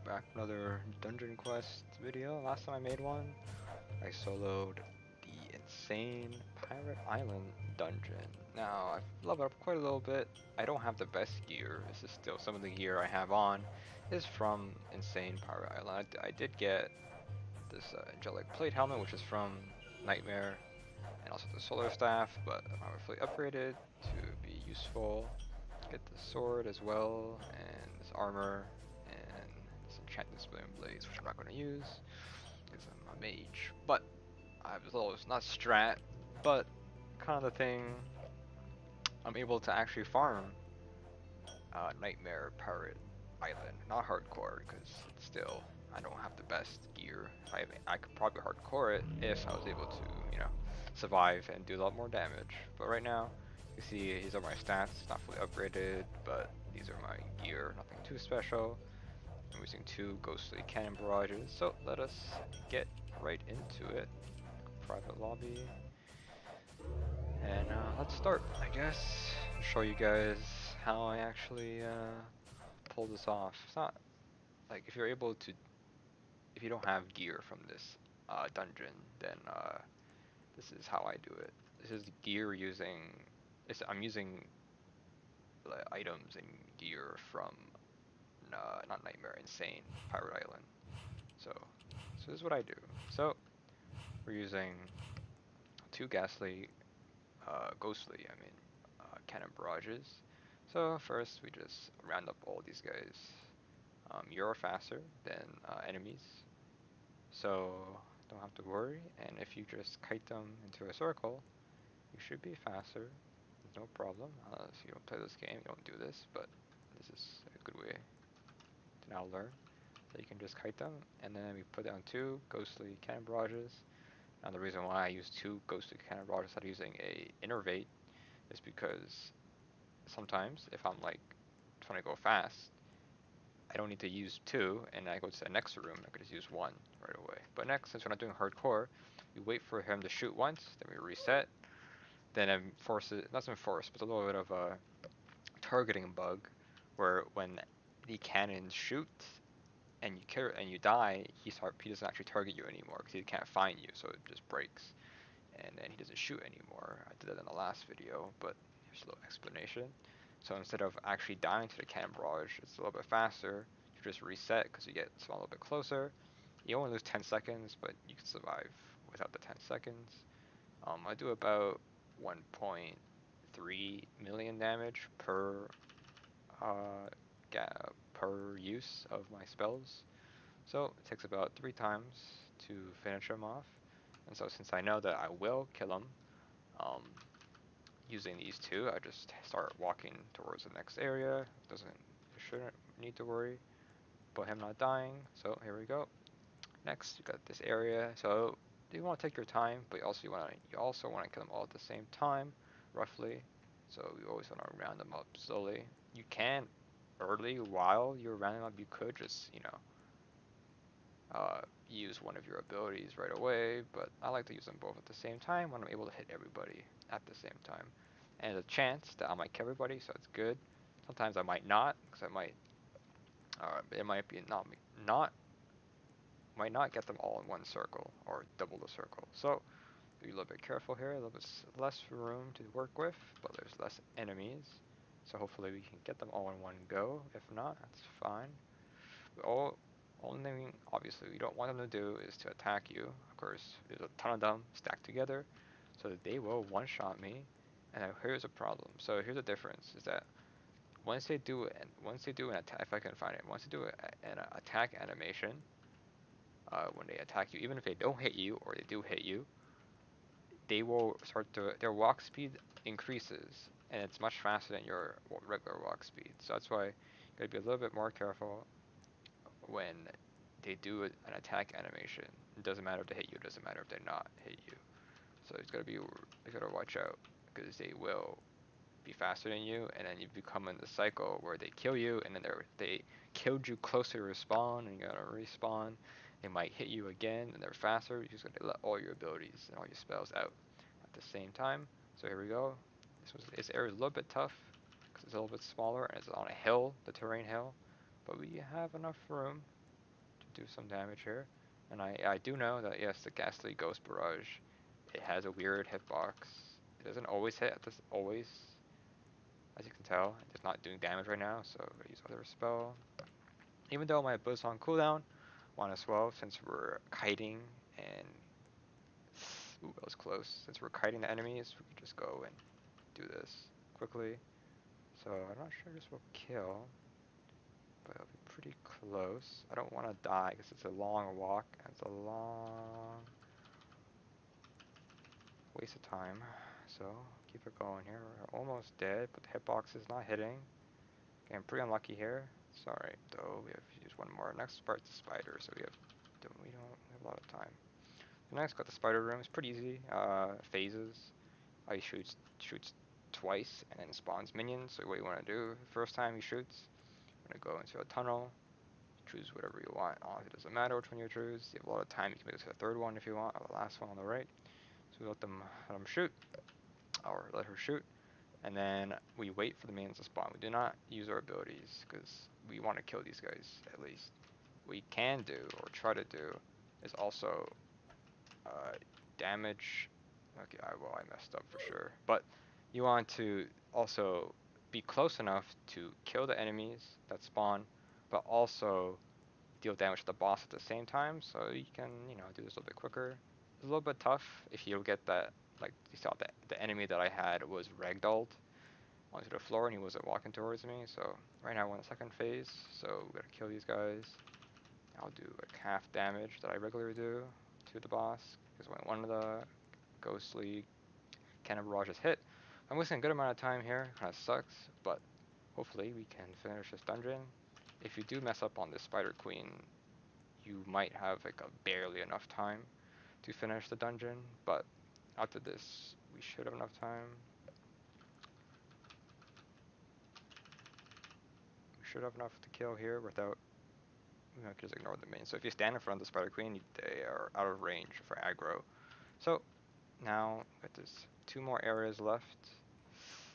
back with another dungeon quest video. Last time I made one, I soloed the insane Pirate Island dungeon. Now, I've leveled up quite a little bit. I don't have the best gear. This is still some of the gear I have on is from Insane Pirate Island. I did get this angelic plate helmet, which is from Nightmare, and also the solar staff, but I'm not fully upgraded to be useful. Get the sword as well, and this armor, and this enchanted splitting blades, which I'm not going to use because I'm a mage. But I was a little, it's not strat, but kind of the thing. I'm able to actually farm Nightmare Pirate Island, not hardcore, because still I don't have the best gear. I could probably hardcore it if I was able to, survive and do a lot more damage. But right now, you see these are my stats, not fully upgraded, but these are my gear, nothing too special. I'm using two ghostly cannon barrages, so let us get right into it. Private lobby, and let's start, I guess. Show you guys how I actually pull this off. It's not like if you don't have gear from this dungeon, then this is how I do it. This is gear using. I'm using items and gear from not Nightmare, Insane Pirate Island. So this is what I do. So we're using two ghostly, cannon barrages. So first we just round up all these guys. You're faster than enemies, so don't have to worry. And if you just kite them into a circle, you should be faster. No problem. If you don't play this game, you don't do this, but this is a good way to now learn. So you can just kite them, and then we put down two ghostly cannon barrages. Now the reason why I use two ghostly cannon barrages instead of using a innervate is because sometimes if I'm like trying to go fast, I don't need to use two, and I go to the next room, I could just use one right away. But next, since we're not doing hardcore, we wait for him to shoot once, then we reset, then it forces, not some force, but a little bit of a targeting bug, where when the cannons shoot and you die, he doesn't actually target you anymore because he can't find you, so it just breaks, and then he doesn't shoot anymore. I did that in the last video, but here's a little explanation. So instead of actually dying to the cannon barrage, it's a little bit faster. You just reset because you get a little bit closer. You only lose 10 seconds, but you can survive without the 10 seconds. I do about 1.3 million damage uh, per use of my spells. So it takes about 3 times to finish him off. And so since I know that I will kill him, um, using these two, I just start walking towards the next area. Shouldn't need to worry about him not dying. So here we go. Next, you got this area. So you want to take your time, but you also want to kill them all at the same time, roughly. So you always want to round them up slowly. You can early while you're rounding them up. You could just use one of your abilities right away, but I like to use them both at the same time when I'm able to hit everybody at the same time. And there's a chance that I might kill everybody, so it's good. Sometimes I might not, because it might be not might not get them all in one circle or double the circle. So be a little bit careful here. A little bit less room to work with, but there's less enemies. So hopefully we can get them all in one go. If not, that's fine. All Only thing obviously we don't want them to do is to attack you. Of course, there's a ton of them stacked together, so that they will one-shot me. And here's a problem. So here's the difference: is that once they do an attack, if I can find it, once they do an attack animation, when they attack you, even if they don't hit you or they do hit you, they will their walk speed increases, and it's much faster than your regular walk speed. So that's why you gotta be a little bit more careful when they do an attack animation. It doesn't matter if they hit you. It doesn't matter if they not hit you. So you gotta watch out because they will be faster than you, and then you become in the cycle where they kill you, and then they killed you closer to respawn, and you gotta respawn. They might hit you again, and they're faster. You just gotta let all your abilities and all your spells out at the same time. So here we go. This area is a little bit tough because it's a little bit smaller and it's on a hill, the terrain hill, but we have enough room. do some damage here. And I do know that yes, the Ghastly Ghost Barrage, it has a weird hitbox. It doesn't always hit at this always, as you can tell. It's not doing damage right now, so I'm gonna use other spell. Even though my Buzz on cooldown, want as well since we're kiting and ooh, that was close. Since we're kiting the enemies, we could just go and do this quickly. So I'm not sure this will kill, but it'll be pretty close. I don't want to die because it's a long walk and it's a long waste of time. So keep it going here. We're almost dead, but the hitbox is not hitting. Okay, I'm pretty unlucky here. It's alright though. We have to use one more. Next part's the spider, so we don't have a lot of time. The next got the spider room. It's pretty easy. Phases. He shoots twice and then spawns minions. So what you want to do the first time he shoots, you're gonna go into a tunnel. Choose whatever you want. Honestly, it doesn't matter which one you choose. You have a lot of time. You can make it to the third one if you want, or the last one on the right. So we let them shoot, or let her shoot, and then we wait for the minions to spawn. We do not use our abilities because we want to kill these guys at least. What we can do or try to do is also damage. Okay, well, I messed up for sure. But you want to also be close enough to kill the enemies that spawn, but also deal damage to the boss at the same time, so you can, do this a little bit quicker. It's a little bit tough if you get that, like, you saw that the enemy that I had was ragdolled onto the floor and he wasn't walking towards me, so right now we're in the second phase, so we gotta kill these guys. I'll do like half damage that I regularly do to the boss, because when one of the ghostly cannon barrages hit, I'm wasting a good amount of time here, kinda sucks, but hopefully we can finish this dungeon. If you do mess up on this Spider Queen, you might have like a barely enough time to finish the dungeon, but after this we should have enough time. We should have enough to kill here without, just ignore the main. So if you stand in front of the Spider Queen, they are out of range for aggro. So now got this 2 more areas left.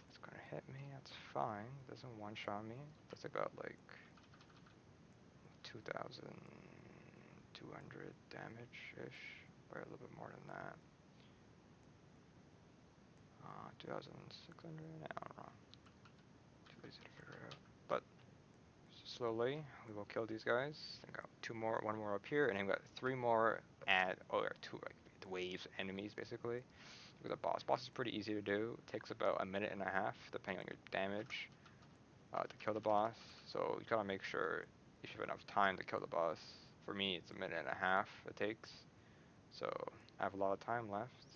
It's gonna hit me, that's fine. It doesn't one-shot me. That's about like 2,200 damage-ish, or a little bit more than that. 2,600, I don't know. Too lazy to figure it out. But slowly, we will kill these guys. I got 2 more, 1 more up here, and then we got 3 more yeah, 2 like waves enemies basically. With a boss. Boss is pretty easy to do. It takes about a minute and a half, depending on your damage, to kill the boss. So you gotta make sure if you have enough time to kill the boss. For me, it's a minute and a half it takes. So I have a lot of time left.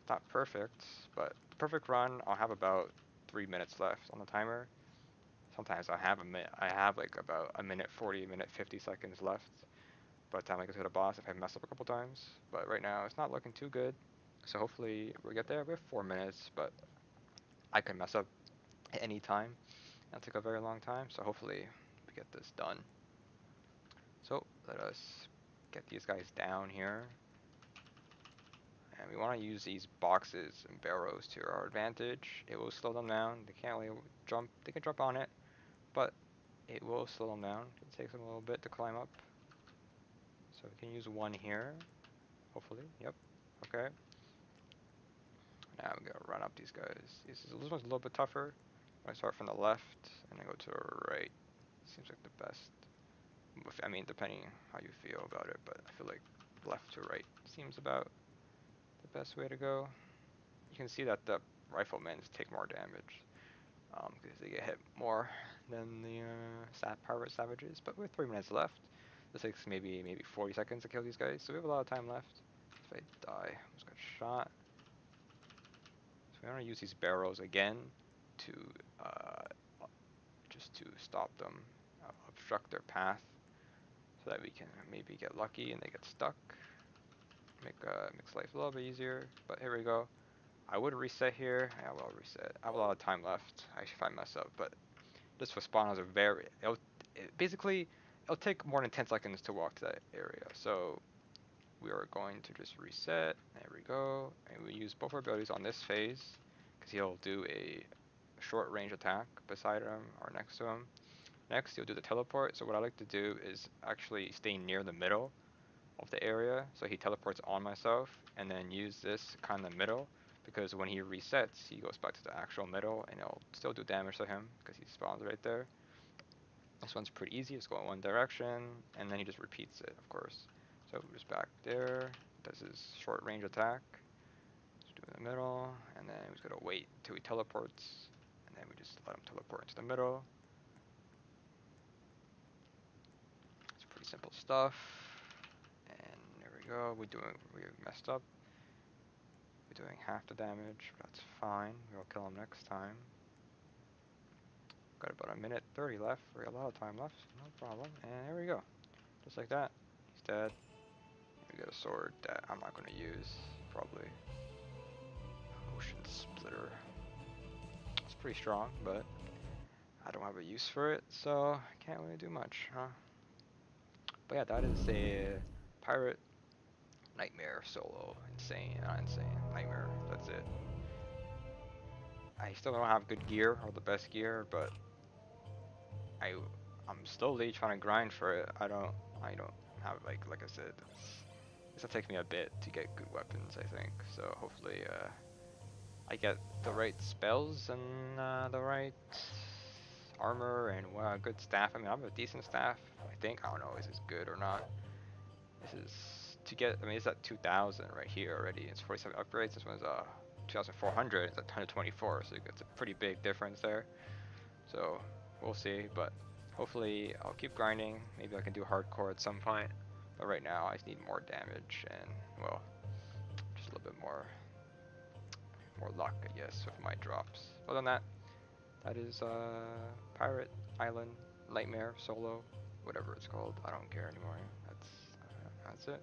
It's not perfect, but the perfect run, I'll have about 3 minutes left on the timer. Sometimes I have like about a minute 40, a minute 50 seconds left by the time I get to the boss if I mess up a couple times. But right now, it's not looking too good. So hopefully we'll get there. We have 4 minutes, but I can mess up at any time. It'll take a very long time, so hopefully we get this done. So let us get these guys down here. And we want to use these boxes and barrows to our advantage. It will slow them down. They can't really jump. They can jump on it, but it will slow them down. It takes them a little bit to climb up. So we can use one here, hopefully. Yep. Okay. Now I'm gonna run up these guys. This one's a little bit tougher. I start from the left and then go to the right. Seems like the best. I mean, depending how you feel about it, but I feel like left to right seems about the best way to go. You can see that the riflemen take more damage because they get hit more than the pirate savages. But with 3 minutes left, this takes maybe 40 seconds to kill these guys, so we have a lot of time left. If I die, I just got shot. So we want to use these barrels again to just to stop them, obstruct their path, so that we can maybe get lucky and they get stuck. Makes life a little bit easier. But here we go. I would reset here. Yeah, well, reset. I have a lot of time left. If I mess up, but this for spawners are basically it'll take more than 10 seconds to walk to that area. So we are going to just reset. There we go. And we use both our abilities on this phase because he'll do a short range attack beside him or next to him. Next, you'll do the teleport. So what I like to do is actually stay near the middle of the area, so he teleports on myself, and then use this kind of middle, because when he resets, he goes back to the actual middle, and it'll still do damage to him because he spawns right there. This one's pretty easy. Just go in one direction, and then he just repeats it, of course. So just back there, does his short range attack. Just do it in the middle, and then we just gotta wait until he teleports, and then we just let him teleport into the middle. It's pretty simple stuff. And there we go. We messed up. We're doing half the damage, but that's fine. We'll kill him next time. Got about a minute 30 left. We got a lot of time left. No problem. And there we go. Just like that. He's dead. We got a sword that I'm not going to use. Probably. Ocean Splitter. It's pretty strong, but I don't have a use for it, so I can't really do much, huh? But yeah, that is a pirate nightmare solo. Insane, not insane. Nightmare. That's it. I still don't have good gear or the best gear, but I I'm slowly trying to grind for it. I don't have like I said, it's gonna take me a bit to get good weapons, I think. So hopefully I get the right spells and the right armor and good staff. I mean, I have a decent staff. I think. I don't know, is this good or not? This is to get. I mean, it's at 2,000 right here already. It's 47 upgrades. This one's 2,400. It's at 124. So it's a pretty big difference there. So we'll see, but hopefully I'll keep grinding. Maybe I can do hardcore at some point. But right now I just need more damage and, well, just a little bit more luck, I guess, with my drops. Other than that, that is Pirate Island Nightmare Solo, whatever it's called. I don't care anymore. That's it.